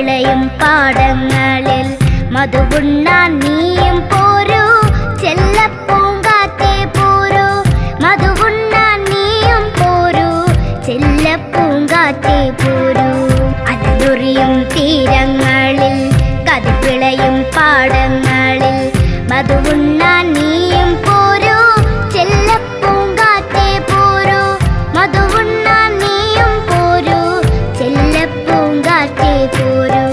വിളയും പാടങ്ങളിൽ മധുവുണ്ണാൻ നീയും പോരൂ ചെല്ലപ്പൂങ്കാറ്റേ പോരൂ മധുവുണ്ണാൻ നീയും പോരൂ ചെല്ലപ്പൂങ്കാറ്റേ പോരൂ അലനുറിയും തീരങ്ങളിൽ കതിർ വിളയും പാടങ്ങളിൽ മധുവുണ്ണാൻ നീയും പോരൂ ചെല്ലപ്പൂങ്കാറ്റേ പോരൂ മധുവുണ്ണാൻ നീയും പോരൂ ചെല്ലപ്പൂങ്കാറ്റേ പോരൂ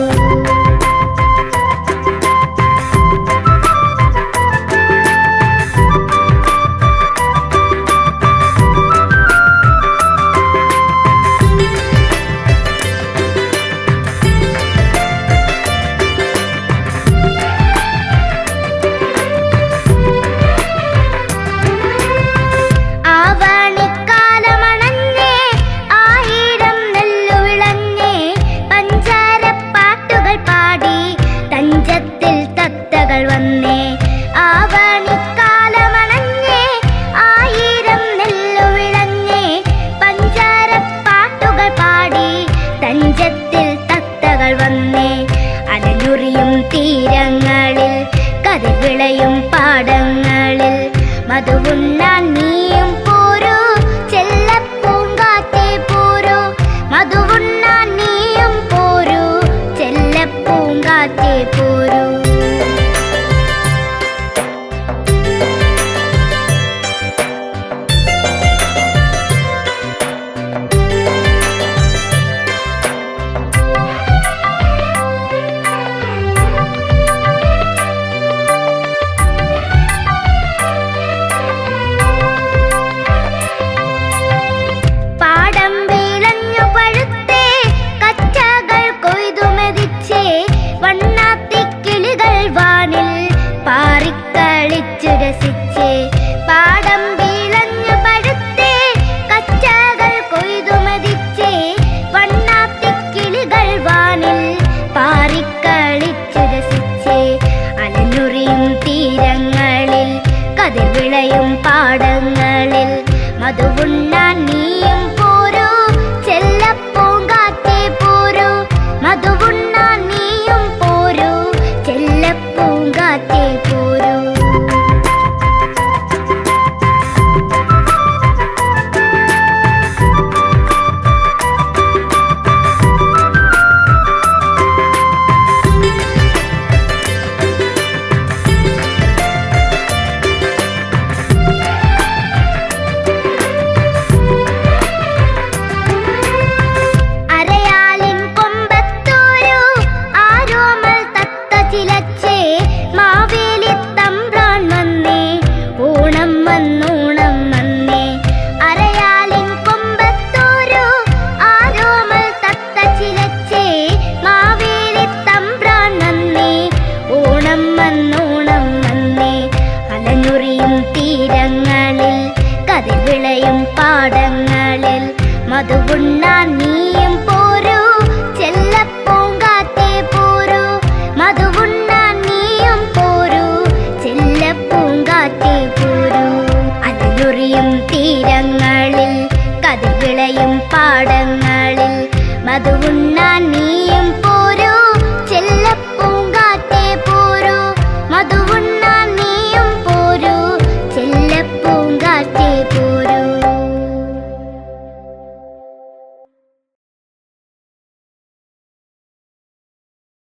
തീരങ്ങളിൽ കതിർ വിളയും പാടങ്ങളിൽ മധുവുണ്ണാൻ നീയും പോരൂ ചെല്ലപ്പൂങ്കാറ്റേ പോരൂ മധുവുണ്ണാൻ നീയും പോരൂ ചെല്ലപ്പൂങ്കാറ്റേ പോരൂ പാടം വീളഞ്ഞു പഴുത്തേ കച്ചകൾ കൊയ്തുമതിച്ചേ വണ്ണാത്തിക്കിളികൾ വാനിൽ പാറിക്കളിച്ചു രസിച്ചേ അലനുറിയും തീരങ്ങളിൽ കതിർ വിളയും പാടങ്ങളിൽ മധുവുണ്ണാൻ നീയും പോരൂ ചെല്ലപ്പൂങ്കാറ്റേ പോരൂ മധുവുണ്ണാൻ നീയും പോരൂ ചെല്ലപ്പൂങ്കാറ്റേ പോരൂ തീരങ്ങളിൽ കതിർ വിളയും പാടങ്ങളിൽ മധുവുണ്ണാൻ നീയും പോരൂ ചെല്ലപ്പൂങ്കാറ്റേ പോരൂ മധുവുണ്ണാൻ നീയും പോരൂ ചെല്ലപ്പൂങ്കാറ്റേ പോരൂ അലനുറിയും തീരങ്ങളിൽ കതിർ വിളയും പാടങ്ങൾ